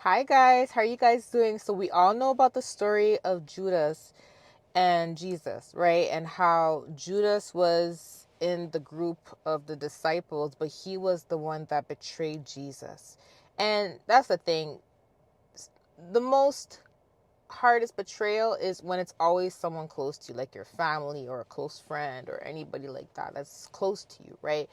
Hi guys, how are you guys doing? So we all know about the story of Judas and Jesus, right? And how Judas was in the group of the disciples, but he was the one that betrayed Jesus. And that's the thing. The most hardest betrayal is when it's always someone close to you, like your family or a close friend or anybody like that that's close to you, right?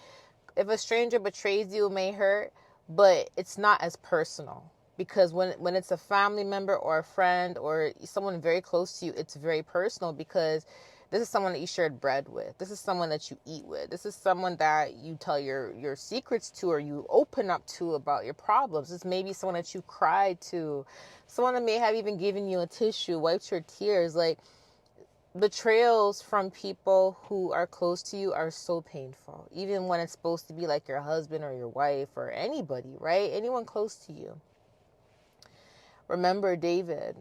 If a stranger betrays you, it may hurt, but it's not as personal because when it's a family member or a friend or someone very close to you, it's very personal because this is someone that you shared bread with. This is someone that you eat with. This is someone that you tell your secrets to or you open up to about your problems. This may be someone that you cried to, someone that may have even given you a tissue, wiped your tears. Like, betrayals from people who are close to you are so painful, even when it's supposed to be like your husband or your wife or anybody, right? Anyone close to you. Remember David.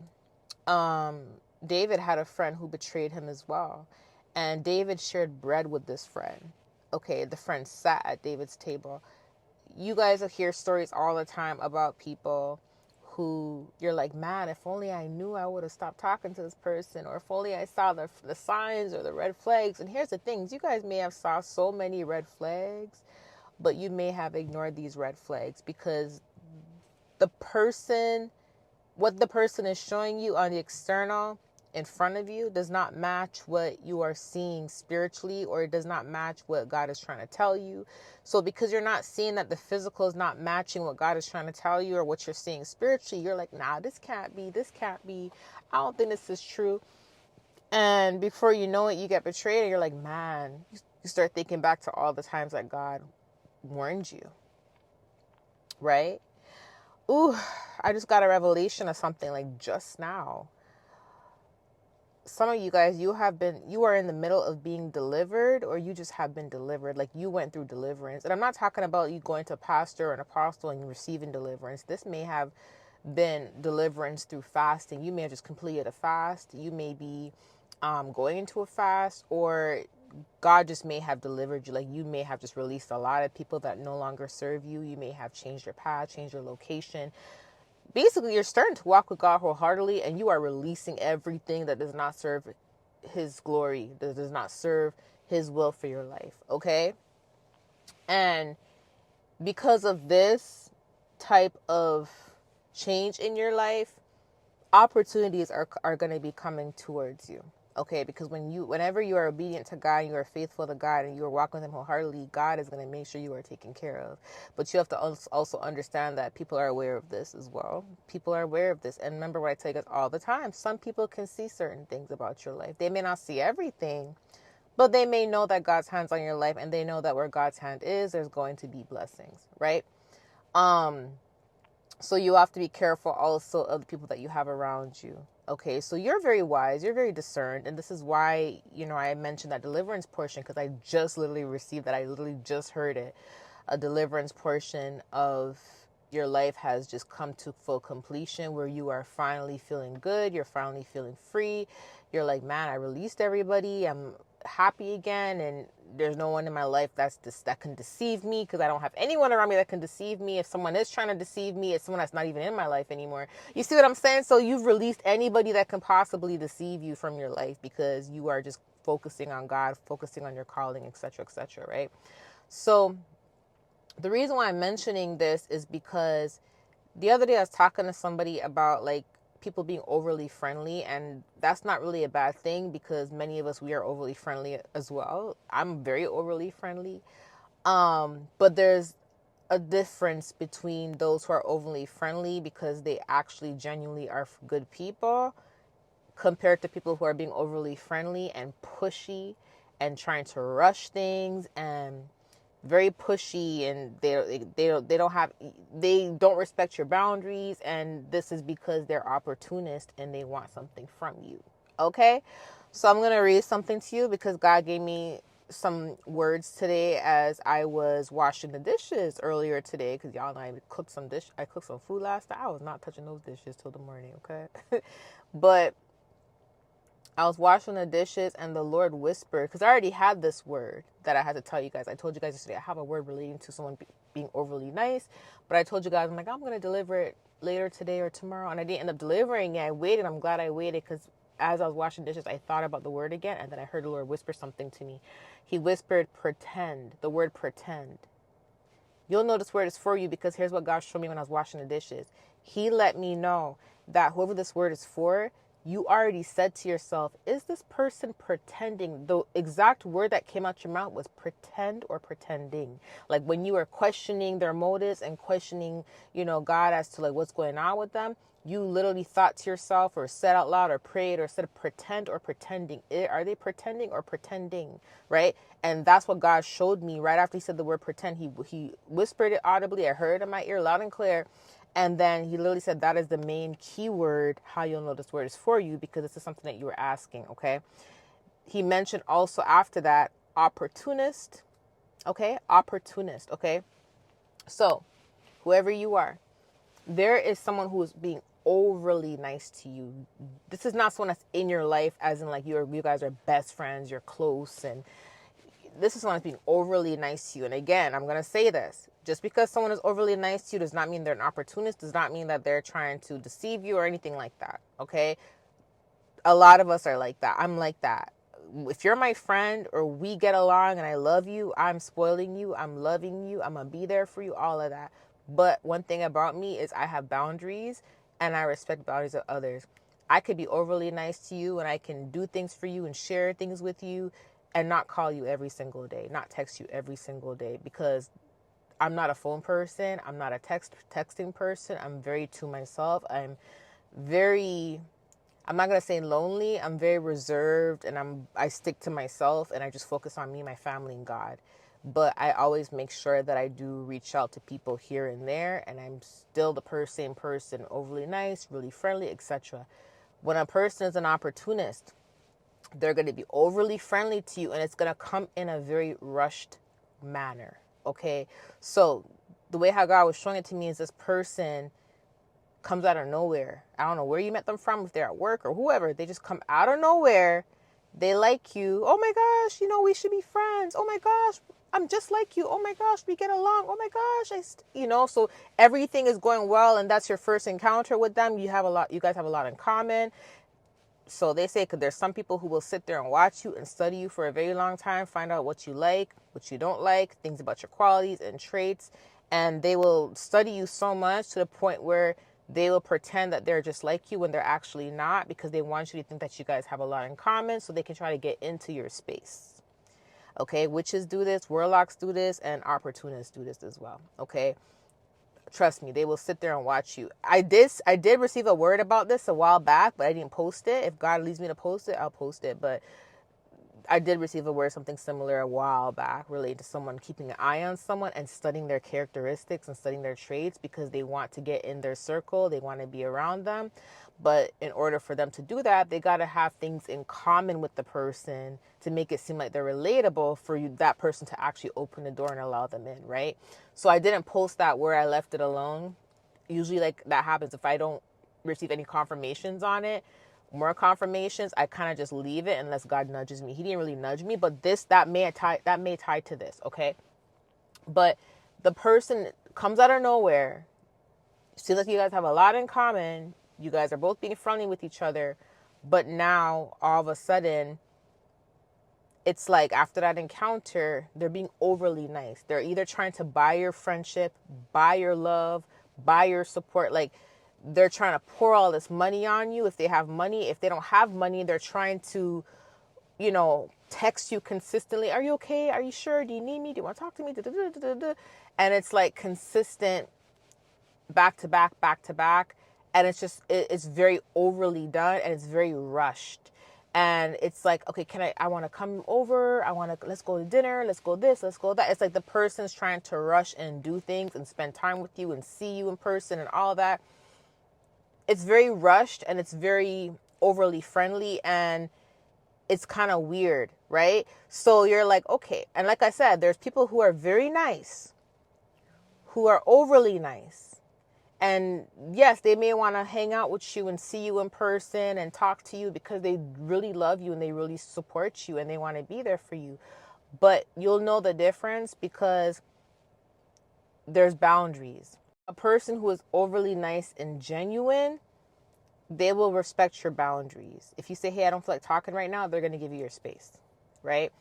um David had a friend who betrayed him as well, and David shared bread with this friend. Okay, the friend sat at David's table. You guys will hear stories all the time about people who you're like, man, if only I knew, I would have stopped talking to this person, or if only I saw the signs or the red flags. And here's the things, you guys may have saw so many red flags, but you may have ignored these red flags because the person, what the person is showing you on the external in front of you does not match what you are seeing spiritually, or it does not match what God is trying to tell you. So because you're not seeing that the physical is not matching what God is trying to tell you or what you're seeing spiritually, you're like, nah, this can't be, I don't think this is true. And before you know it, you get betrayed and you're like, man, you start thinking back to all the times that God warned you, right? Ooh, I just got a revelation of something like just now. Some of you guys, you are in the middle of being delivered, or you just have been delivered. Like, you went through deliverance. And I'm not talking about you going to a pastor or an apostle and receiving deliverance. This may have been deliverance through fasting. You may have just completed a fast. You may be going into a fast, or God just may have delivered you. Like, you may have just released a lot of people that no longer serve you. You may have changed your path, changed your location. Basically, you're starting to walk with God wholeheartedly, and you are releasing everything that does not serve his glory, that does not serve his will for your life. Okay. And because of this type of change in your life, opportunities are going to be coming towards you. Okay, because whenever you are obedient to God, you are faithful to God, and you are walking with him wholeheartedly, God is going to make sure you are taken care of. But you have to also understand that people are aware of this as well. People are aware of this. And remember what I tell you guys all the time, some people can see certain things about your life. They may not see everything, but they may know that God's hand's on your life, and they know that where God's hand is, there's going to be blessings, right? um so you have to be careful also of the people that you have around you. Okay, so you're very wise, you're very discerned, and this is why, I mentioned that deliverance portion, because I just literally received that. I literally just heard it. A deliverance portion of your life has just come to full completion, where you are finally feeling good, you're finally feeling free. You're like, man, I released everybody, I'm happy again, and there's no one in my life that can deceive me, because I don't have anyone around me that can deceive me. If someone is trying to deceive me, it's someone that's not even in my life anymore. You see what I'm saying? So you've released anybody that can possibly deceive you from your life, because you are just focusing on God, focusing on your calling, etc., etc., right? So the reason why I'm mentioning this is because the other day I was talking to somebody about, like, people being overly friendly, and that's not really a bad thing, because many of us, we are overly friendly as well. I'm very overly friendly. But there's a difference between those who are overly friendly because they actually genuinely are good people, compared to people who are being overly friendly and pushy and trying to rush things and very pushy, and they don't respect your boundaries, and this is because they're opportunist and they want something from you. Okay, so I'm gonna read something to you because God gave me some words today as I was washing the dishes earlier today, because y'all know I cooked some food last night. I was not touching those dishes till the morning. Okay. But I was washing the dishes and the Lord whispered, because I already had this word that I had to tell you guys. I told you guys yesterday I have a word relating to someone being overly nice. But I told you guys, I'm like, I'm going to deliver it later today or tomorrow. And I didn't end up delivering it. I waited. I'm glad I waited because as I was washing dishes, I thought about the word again. And then I heard the Lord whisper something to me. He whispered, pretend, the word pretend. You'll know this word is for you because here's what God showed me when I was washing the dishes. He let me know that whoever this word is for, you already said to yourself, is this person pretending? The exact word that came out your mouth was pretend or pretending. Like when you were questioning their motives and questioning, God as to like what's going on with them, you literally thought to yourself or said out loud or prayed or said pretend or pretending. Are they pretending or pretending? Right? And that's what God showed me right after he said the word pretend. He whispered it audibly. I heard it in my ear loud and clear. And then he literally said that is the main key word, how you'll know this word is for you, because this is something that you were asking, okay? He mentioned also after that, opportunist, okay? Opportunist, okay? So, whoever you are, there is someone who is being overly nice to you. This is not someone that's in your life, as in like you guys are best friends, you're close, and this is someone that's being overly nice to you. And again, I'm going to say this. Just because someone is overly nice to you does not mean they're an opportunist, does not mean that they're trying to deceive you or anything like that, okay? A lot of us are like that. I'm like that. If you're my friend or we get along and I love you, I'm spoiling you, I'm loving you, I'm going to be there for you, all of that. But one thing about me is I have boundaries and I respect boundaries of others. I could be overly nice to you and I can do things for you and share things with you and not call you every single day, not text you every single day, because I'm not a phone person. I'm not a texting person. I'm very to myself. I'm not going to say lonely. I'm very reserved and I stick to myself and I just focus on me, my family, and God. But I always make sure that I do reach out to people here and there, and I'm still the same person, overly nice, really friendly, etc. When a person is an opportunist, they're going to be overly friendly to you and it's going to come in a very rushed manner. Okay. So the way how God was showing it to me is this person comes out of nowhere. I don't know where you met them from, if they're at work or whoever. They just come out of nowhere. They like you. Oh my gosh, we should be friends. Oh my gosh, I'm just like you. Oh my gosh, we get along. Oh my gosh, so everything is going well and that's your first encounter with them. You guys have a lot in common. So they say, because there's some people who will sit there and watch you and study you for a very long time, find out what you like, what you don't like, things about your qualities and traits. And they will study you so much to the point where they will pretend that they're just like you when they're actually not, because they want you to think that you guys have a lot in common so they can try to get into your space. Okay, witches do this, warlocks do this, and opportunists do this as well. Okay. Trust me, they will sit there and watch you. I did receive a word about this a while back, but I didn't post it. If God leads me to post it, I'll post it. But I did receive a word, something similar a while back, related to someone keeping an eye on someone and studying their characteristics and studying their traits because they want to get in their circle. They want to be around them. But in order for them to do that, they got to have things in common with the person to make it seem like they're relatable for that person to actually open the door and allow them in, right? So I didn't post that where I left it alone. Usually like that happens if I don't receive any confirmations on it. More confirmations, I kind of just leave it unless God nudges me. He didn't really nudge me, but that may tie to this, okay? But the person comes out of nowhere. Seems like you guys have a lot in common. You guys are both being friendly with each other, but now all of a sudden it's like after that encounter, they're being overly nice. They're either trying to buy your friendship, buy your love, buy your support. Like they're trying to pour all this money on you if they have money. If they don't have money, they're trying to, text you consistently. Are you okay? Are you sure? Do you need me? Do you want to talk to me? And it's like consistent back to back, back to back. And it's very overly done and it's very rushed. And it's like, okay, I want to come over. Let's go to dinner. Let's go this, let's go that. It's like the person's trying to rush and do things and spend time with you and see you in person and all that. It's very rushed and it's very overly friendly and it's kind of weird, right? So you're like, okay. And like I said, there's people who are very nice, who are overly nice. And yes, they may want to hang out with you and see you in person and talk to you because they really love you and they really support you and they want to be there for you. But you'll know the difference because there's boundaries. A person who is overly nice and genuine, they will respect your boundaries. If you say, hey, I don't feel like talking right now, they're going to give you your space, right?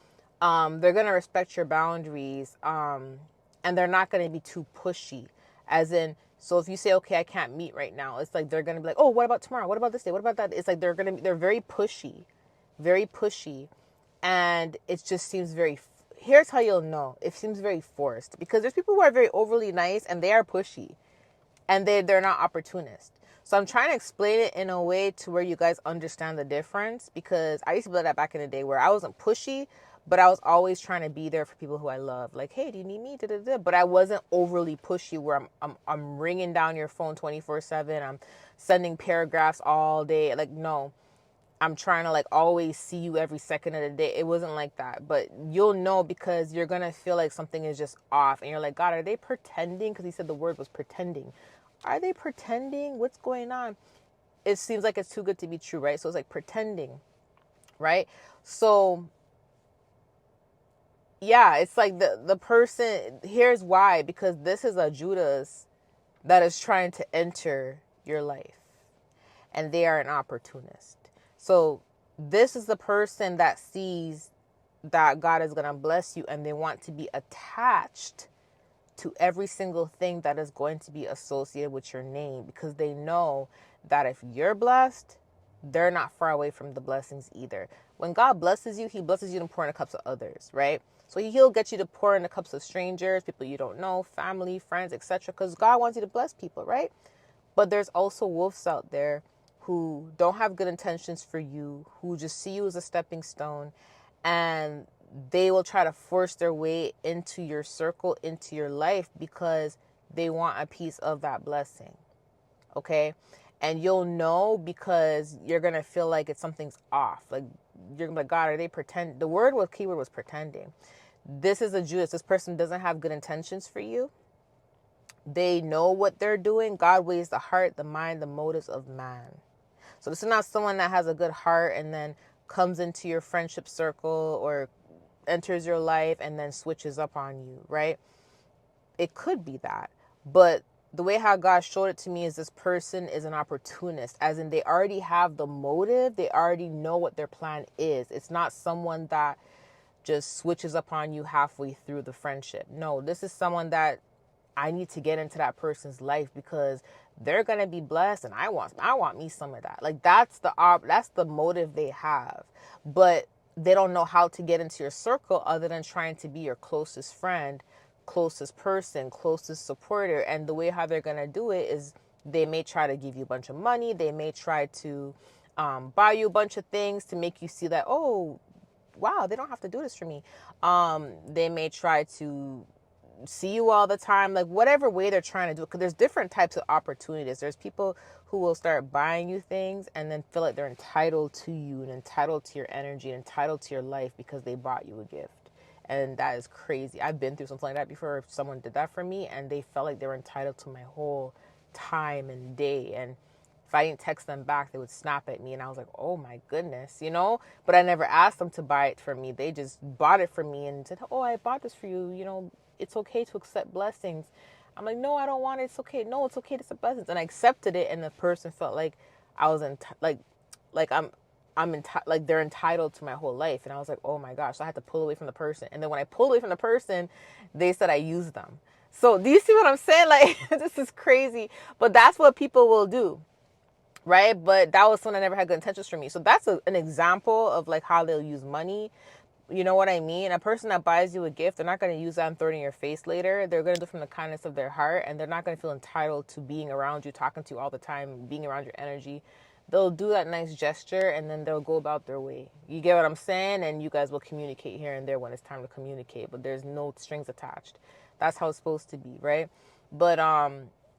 They're going to respect your boundaries, and they're not going to be too pushy. As in, so if you say, okay, I can't meet right now, it's like they're going to be like, oh, what about tomorrow? What about this day? What about that? It's like they're very pushy, very pushy. And it just seems very, here's how you'll know. It seems very forced because there's people who are very overly nice and they are pushy and they're not opportunist. So I'm trying to explain it in a way to where you guys understand the difference, because I used to be like that back in the day where I wasn't pushy, but I was always trying to be there for people who I love. Like, hey, do you need me? Da-da-da. But I wasn't overly pushy where I'm ringing down your phone 24/7. I'm sending paragraphs all day. Like, no. I'm trying to like always see you every second of the day. It wasn't like that. But you'll know because you're going to feel like something is just off. And you're like, God, are they pretending? Because he said the word was pretending. Are they pretending? What's going on? It seems like it's too good to be true, right? So it's like pretending, right? So yeah, it's like the person, here's why. Because this is a Judas that is trying to enter your life. And they are an opportunist. So this is the person that sees that God is going to bless you and they want to be attached to every single thing that is going to be associated with your name, because they know that if you're blessed, they're not far away from the blessings either. When God blesses you, he blesses you to pour in the cups of others, right? So he'll get you to pour in the cups of strangers, people you don't know, family, friends, etc., because God wants you to bless people, right? But there's also wolves out there who don't have good intentions for you, who just see you as a stepping stone, and they will try to force their way into your circle, into your life, because they want a piece of that blessing. Okay? And you'll know because you're going to feel like something's off. Like, you're going to be like, God, are they pretend? The keyword was pretending. This is a Judas. This person doesn't have good intentions for you. They know what they're doing. God weighs the heart, the mind, the motives of man. So this is not someone that has a good heart and then comes into your friendship circle or enters your life and then switches up on you, right? It could be that. But the way how God showed it to me is this person is an opportunist, as in they already have the motive. They already know what their plan is. It's not someone that just switches up on you halfway through the friendship. No, this is someone that I need to get into that person's life because they're going to be blessed and I want me some of that. Like that's the motive they have. But they don't know how to get into your circle other than trying to be your closest friend, closest person, closest supporter. And the way how they're going to do it is they may try to give you a bunch of money. They may try to buy you a bunch of things to make you see that, oh, wow, they don't have to do this for me. They may try to see you all the time, like whatever way they're trying to do it, because there's different types of opportunities. There's people who will start buying you things and then feel like they're entitled to you and entitled to your energy and entitled to your life because they bought you a gift. And that is crazy. I've been through something like that before. If someone did that for me and they felt like they were entitled to my whole time and day, and if I didn't text them back, they would snap at me. And I was like, oh my goodness, you know? But I never asked them to buy it for me. They just bought it for me and said, oh, I bought this for you. You know, it's okay to accept blessings. I'm like, no, I don't want it. It's okay. No, it's okay to accept blessings. And I accepted it. And the person felt like I was like they're entitled to my whole life. And I was like, oh my gosh. So I had to pull away from the person. And then when I pulled away from the person, they said I used them. So do you see what I'm saying? Like, this is crazy. But that's what people will do. Right? But that was someone that never had good intentions for me. So that's an example of like how they'll use money. You know what I mean? A person that buys you a gift, they're not going to use that and throw it in your face later. They're going to do it from the kindness of their heart, and they're not going to feel entitled to being around you, talking to you all the time, being around your energy. They'll do that nice gesture, and then they'll go about their way. You get what I'm saying? And you guys will communicate here and there when it's time to communicate, but there's no strings attached. That's how it's supposed to be, right? But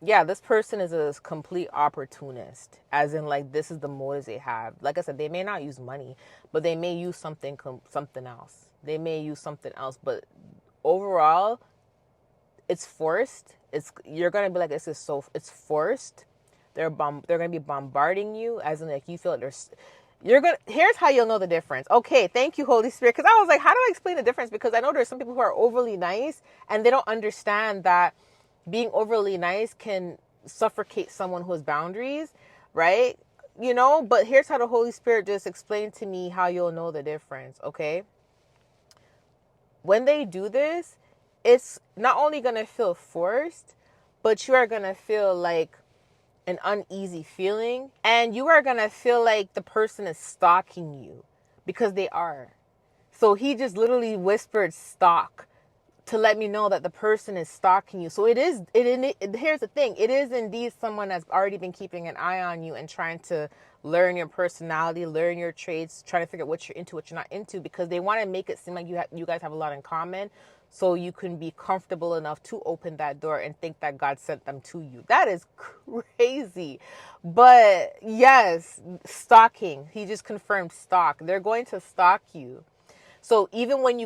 yeah, this person is a complete opportunist, as in like this is the motives they have. Like I said, they may not use money, but they may use something else. They may use something else, but overall, it's forced. You're gonna be like, it's forced. They're gonna be bombarding you, as in like you feel like here's how you'll know the difference. Okay, thank you, Holy Spirit, because I was like, how do I explain the difference? Because I know there's some people who are overly nice and they don't understand that being overly nice can suffocate someone who has boundaries, right? You know, but here's how the Holy Spirit just explained to me how you'll know the difference, okay? When they do this, it's not only going to feel forced, but you are going to feel like an uneasy feeling, and you are going to feel like the person is stalking you, because they are. So he just literally whispered stalk to let me know that the person is stalking you. So here's the thing. It is indeed someone that's already been keeping an eye on you and trying to learn your personality, learn your traits, trying to figure out what you're into, what you're not into, because they want to make it seem like you guys have a lot in common, so you can be comfortable enough to open that door and think that God sent them to you. That is crazy. But yes, stalking. He just confirmed stalk. They're going to stalk you. So even when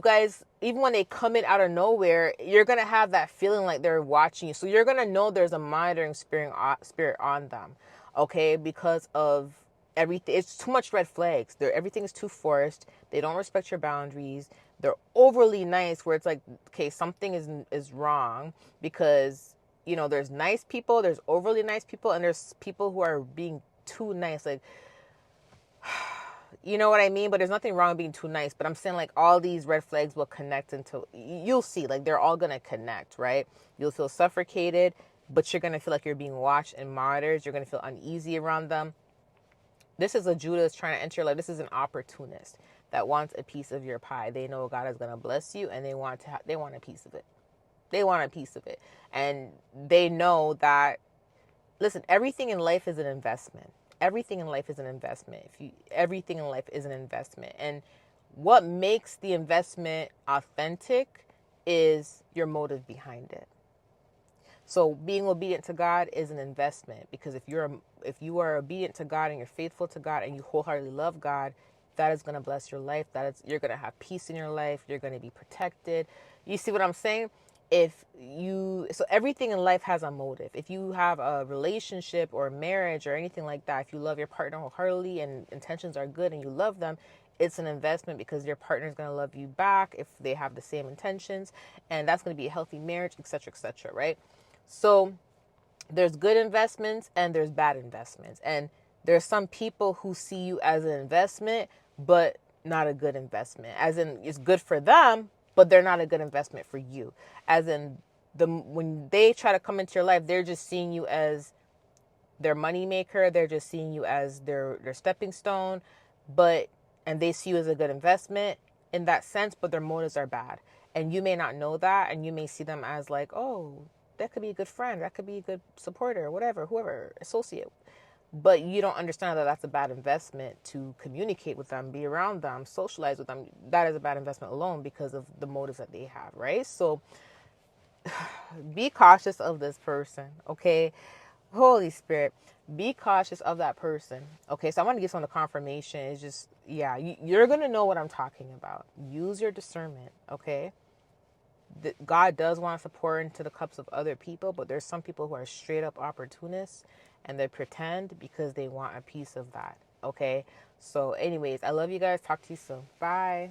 they come in out of nowhere, you're going to have that feeling like they're watching you. So you're going to know there's a monitoring spirit on them, okay? Because of everything. It's too much red flags. Everything is too forced. They don't respect your boundaries. They're overly nice, where it's like, okay, something is wrong, because, you know, there's nice people, there's overly nice people, and there's people who are being too nice. Like, you know what I mean? But there's nothing wrong with being too nice. But I'm saying, like, all these red flags will connect into, you'll see, like, they're all going to connect, right? You'll feel suffocated, but you're going to feel like you're being watched and monitored. You're going to feel uneasy around them. This is a Judas trying to enter your life. This is an opportunist that wants a piece of your pie. They know God is going to bless you, and they want a piece of it. They want a piece of it. And they know that, listen, everything in life is an investment. Everything in life is an investment. Everything in life is an investment. And what makes the investment authentic is your motive behind it. So being obedient to God is an investment, because if you are obedient to God and you're faithful to God and you wholeheartedly love God, that is going to bless your life. You're going to have peace in your life. You're going to be protected. You see what I'm saying? So everything in life has a motive. If you have a relationship or a marriage or anything like that, if you love your partner wholeheartedly and intentions are good and you love them, it's an investment, because your partner is going to love you back if they have the same intentions, and that's going to be a healthy marriage, etc., right? So there's good investments and there's bad investments. And there's some people who see you as an investment, but not a good investment. As in, it's good for them, but they're not a good investment for you. As in, when they try to come into your life, they're just seeing you as their money maker. They're just seeing you as their stepping stone, and they see you as a good investment in that sense, but their motives are bad. And you may not know that, and you may see them as like, oh, that could be a good friend, that could be a good supporter, whatever, whoever, associate. But you don't understand that that's a bad investment to communicate with them, be around them, socialize with them. That is a bad investment alone because of the motives that they have, right? So be cautious of this person, okay? Holy Spirit, be cautious of that person. Okay, so I want to give some of the confirmation. It's just, yeah, you're going to know what I'm talking about. Use your discernment, okay? God does want us to pour into the cups of other people, but there's some people who are straight up opportunists, and they pretend because they want a piece of that, okay? So anyways, I love you guys. Talk to you soon. Bye.